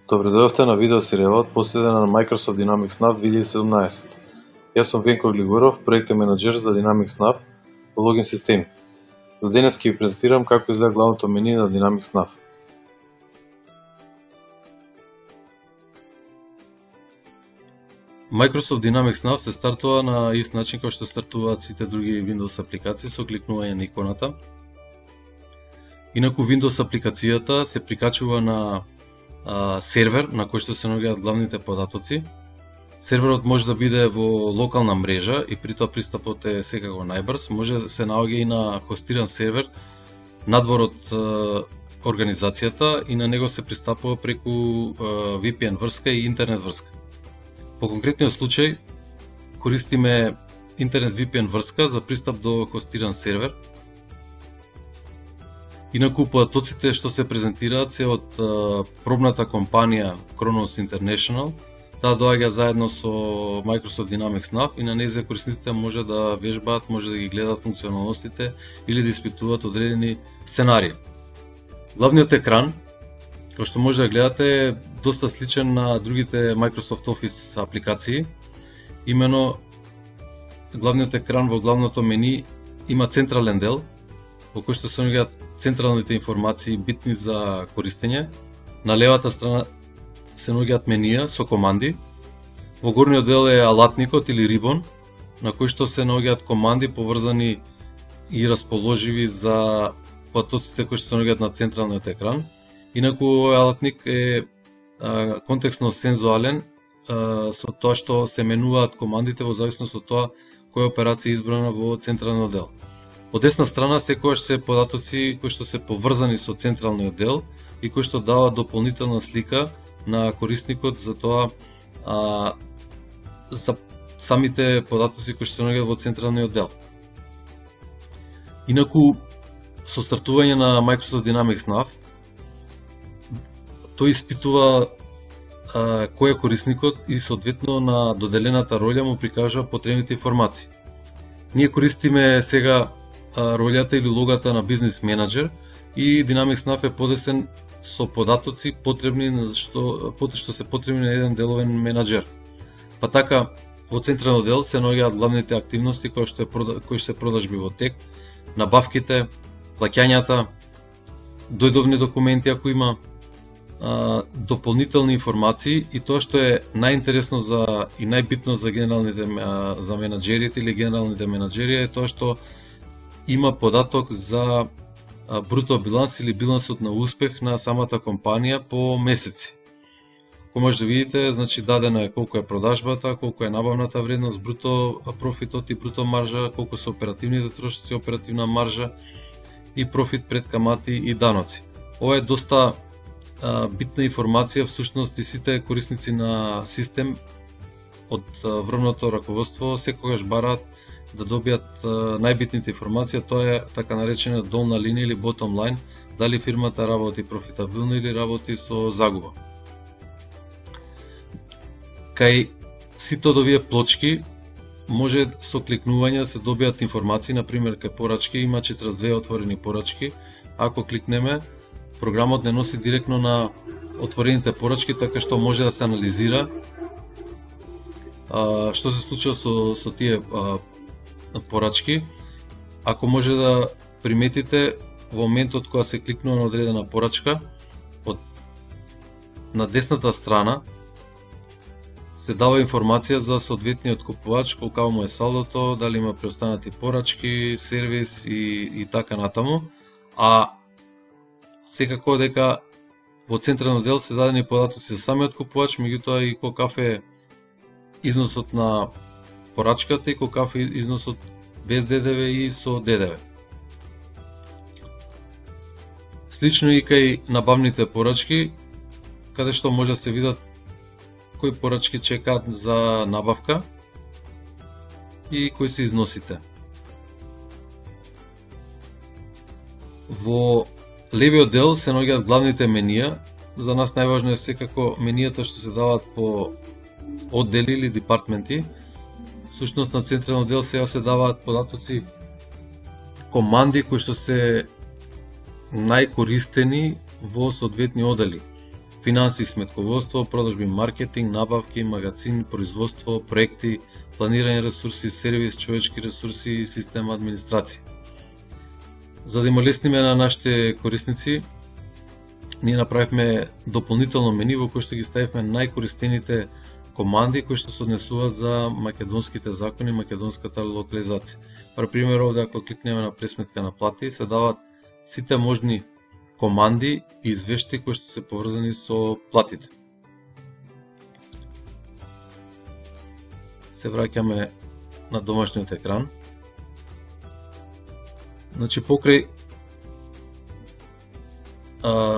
Добре дојдовте на видеосеријалот посветен на Microsoft Dynamics NAV 2017. Јас сум Венко Глигуров, проектен менаџер за Dynamics NAV во логин системи. За денес ќе ви презентирам како изгледа главното мени на Dynamics NAV. Microsoft Dynamics NAV се стартува на ист начин како што стартуваат сите други Windows апликации со кликнување на иконата. Инаку Windows апликацијата се прикачува на сервер на кој што се наоѓаат главните податоци. Серверот може да биде во локална мрежа и при тоа пристапот е секако најбрз. Може да се наоѓа и на хостиран сервер надвор од организацијата и на него се пристапува преку VPN врска и интернет врска. По конкретниот случај користиме интернет VPN врска за пристап до хостиран сервер. Инаку податоците што се презентираат се од пробната компанија Kronos International. Таа доаѓа заедно со Microsoft Dynamics NAV и на нејзина корисниците може да вежбаат, може да ги гледаат функционалностите или да испитуваат одредени сценарии. Главниот екран, кој што може да гледате, е доста сличен на другите Microsoft Office апликации. Имено, главниот екран во главното мени има централен дел, во кој што се наоѓаат централните информации битни за користење. На левата страна се наоѓаат менија со команди. Во горниот дел е алатникот или рибон, на кој што се наоѓаат команди поврзани и расположиви за податоците кои што се наоѓаат на централниот екран. Инаку овој алатник е контекстно сензуален со тоа што се менуваат командите во зависност од тоа која операција е избрана во централниот дел. Од десна страна секогаш се податоци кои што се поврзани со централниот дел и кои што даваат дополнителна слика на корисникот за тоа за самите податоци кои што се наоѓаат во централниот дел. Инаку со стартување на Microsoft Dynamics NAV тој испитува кој е корисникот и соодветно на доделената роља му прикажува потребните информации. Ние користиме сега ролјата или логата на бизнес менаџер и Dynamics NAV е подесен со податоци потребни што се потребни на еден деловен менаџер. Па така во централниот дел се наоѓаат главните активности кои што се продажби во тек, набавките, плаќањата, дојдовни документи ако има, дополнителни информации и тоа што е најинтересно и најбитно за генералните за менаџерите или генералните менаџери е тоа што има податок за бруто биланс или билансот на успех на самата компанија по месеци. Како може да видите, значи дадено е колку е продажбата, колку е набавната вредност, бруто профитот и бруто маржа, колку се оперативните трошоци, оперативна маржа и профит пред камати и даноци. Ова е доста битна информација, всушност и сите корисници на систем од врвното раководство секогаш бараат да добијат најбитните информации, тоа е така наречена долна линија или bottom line, дали фирмата работи профитабилно или работи со загуба. Кај сите од овие плочки може со кликнување да се добијат информации, например кај порачки има 42 отворени порачки. Ако кликнеме, програмот не носи директно на отворените порачки, така што може да се анализира што се случува со тие порачки. Ако може да приметите, во моментот кога се кликнува на одредена порачка, на десната страна се дава информација за соодветниот купувач, колку му е салдото, дали има преостанати порачки, сервис и така натаму. А секако дека во централниот дел се дадени податоци за самиот купувач, меѓутоа и колкав е износот на порачката и колкав е износот без ДДВ и со ДДВ. Слично и кај набавните порачки, каде што може да се видат кои порачки чекаат за набавка и кои се износите. Во левиот дел се наоѓаат главните менија. За нас најважно е секако менијата што се даваат по оддели или департменти. Всушност на централниот дел сега се даваат податоци, команди кои што се најкористени во соодветни одели. финанси, сметководство, продажби, маркетинг, набавки, магазин, производство, проекти, планирање ресурси, сервис, човечки ресурси и систем администрација. За да им олесниме на нашите корисници, ние направивме дополнително мени во кој што ги ставивме најкористените команди кои што се однесуваат за македонските закони, македонската локализација. Пример, овде ако кликнеме на пресметка на плати, се дават сите можни команди и извешти кои што се поврзани со платите. Се враќаме на домашниот екран. Значи, покрај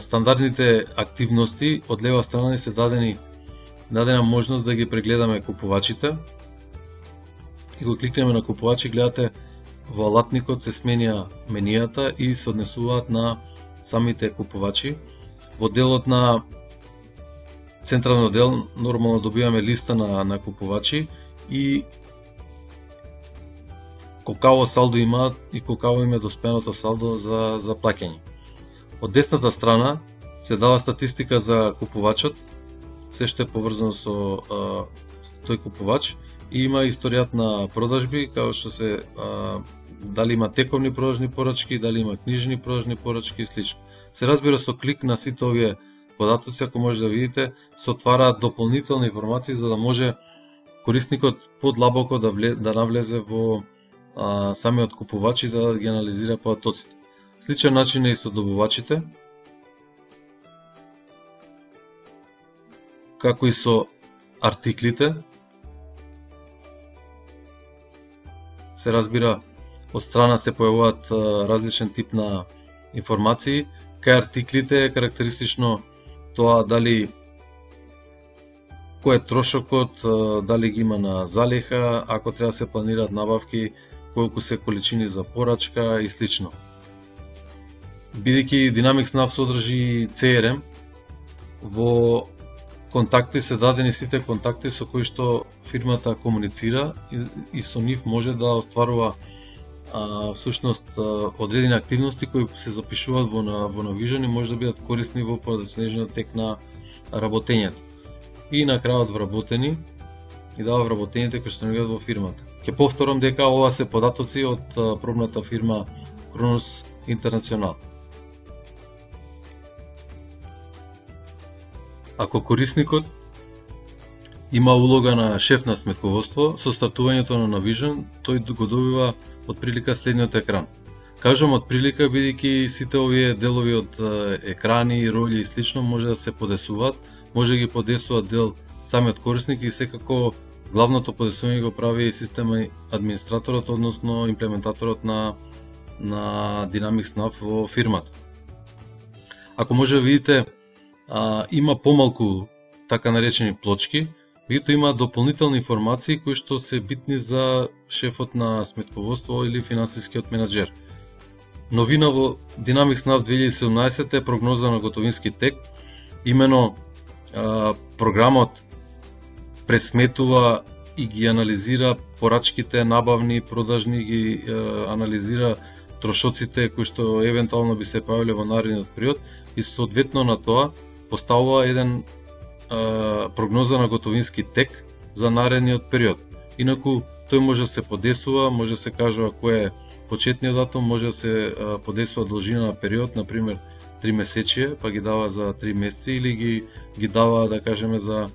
стандардните активности, од лева страна ни се дадена можност да ги прегледаме купувачите. И го кликнеме на купувачи, гледате во алатникот се сменија менијата и се однесуваат на самите купувачи. Во делот на централниот дел нормално добиваме листа на купувачи и колкаво салдо имаат и колкаво им е доспеното салдо за плаќање. Од десната страна се дава статистика за купувачот, се што е поврзано со тој купувач и има историјат на продажби, како што се дали има тековни продажни порачки, дали има книжни продажни порачки и слично. Се разбира, со клик на сите овие податоци, ако може да видите, се отвараат дополнителни информации за да може корисникот подлабоко да навлезе во самиот купувач и да ги анализира податоците. Сличен начин е и со добувачите, како и со артиклите. Се разбира, од страна се појавуваат различен тип на информации. Кај артиклите е карактеристично тоа дали кој е трошокот, дали ги има на залеха, ако треба да се планираат набавки, колку се количини за порачка и слично. Бидејќи Dynamics NAV содржи и CRM, во контакти се дадени сите контакти со кои што фирмата комуницира и со нив може да остварува всушност одредени активности кои се запишуваат во Navision и може да бидат корисни во подоцнежниот тек на работењето. И на крајот вработени и дава вработените кои што наоѓаат во фирмата. Ќе повторам дека ова се податоци од пробната фирма Kronos International. Ако корисникот има улога на шеф на сметководство, со стартувањето на Navision, тој го добива од прилика следниот екран. Кажам од прилика, бидејќи сите овие делови од екрани, роли и слично може да се подесуваат, може да ги подесува дел самиот корисник и секако главното подесување го прави система администраторот, односно имплементаторот на Dynamics NAV во фирмата. Ако може да видите, има помалку така наречени плочки, бидејќи има дополнителни информации кои што се битни за шефот на сметководство или финансискиот менаџер. Новина во Dynamics NAV 2017 е прогноза на готовински тек. Имено програмот пресметува и ги анализира порачките набавни, продажни, ги анализира трошоците кои што евентуално би се појавиле во наредниот период и соодветно на тоа поставува еден прогноза на готовински тек за наредниот период. Инаку тој може да се подесува, може да се кажува кој е почетниот датум, може да се подесува должина на период, например 3 месечие, па ги дава за 3 месеци или ги дава, да кажеме, за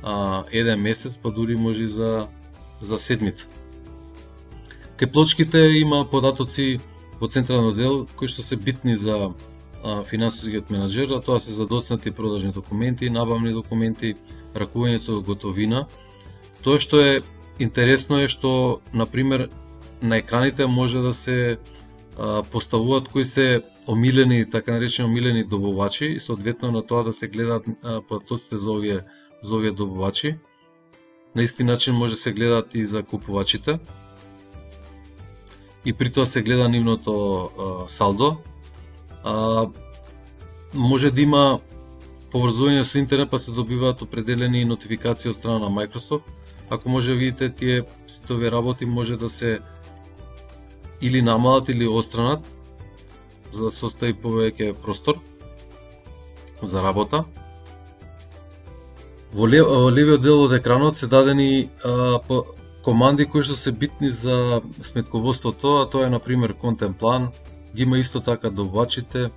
1 месец, па дури може и за седмица. Кај плочките има податоци во централниот дел кои што се битни за финансискиот менаџер, а тоа се за доцнати продажни документи, набавни документи, ракување со готовина. Тоа што е интересно е што, например, на екраните може да се поставуваат кои се омилени, така наречени омилени добувачи и соодветно на тоа да се гледаат податоците за овие добувачи. На исти начин може да се гледаат и за купувачите. И при тоа се гледа нивното салдо. Може да има поврзување со интернет, па се добиваат определени нотификации од страна на Microsoft. Ако може да видите, тие сите овие работи може да се или намалат или отстранат, за да се остави повеќе простор за работа. Во левиот дел од екранот се дадени команди кои што се битни за сметководството, а тоа е на пример контент план, ги има исто така добавачите,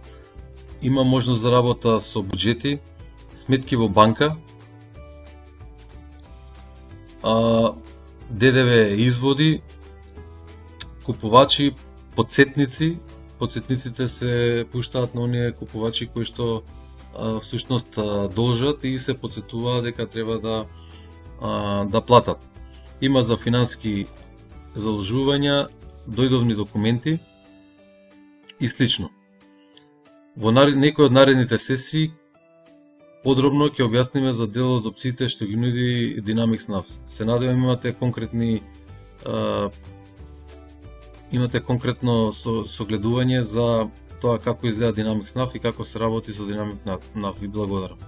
има можност за работа со буџети, сметки во банка, ДДВ изводи, купувачи, подсетници. Подсетниците се пуштаат на оние купувачи кои што всушност должат и се подсетуваат дека треба да платат. Има за финански задолжувања, дојдовни документи и слично. Во некои од наредните сесии подробно ќе објасниме за дел од опциите што ги нуди Dynamics NAV. Се надевам имате конкретно согледување за тоа како изгледа Dynamics NAV и како се работи со Dynamics NAV. Ви благодарам.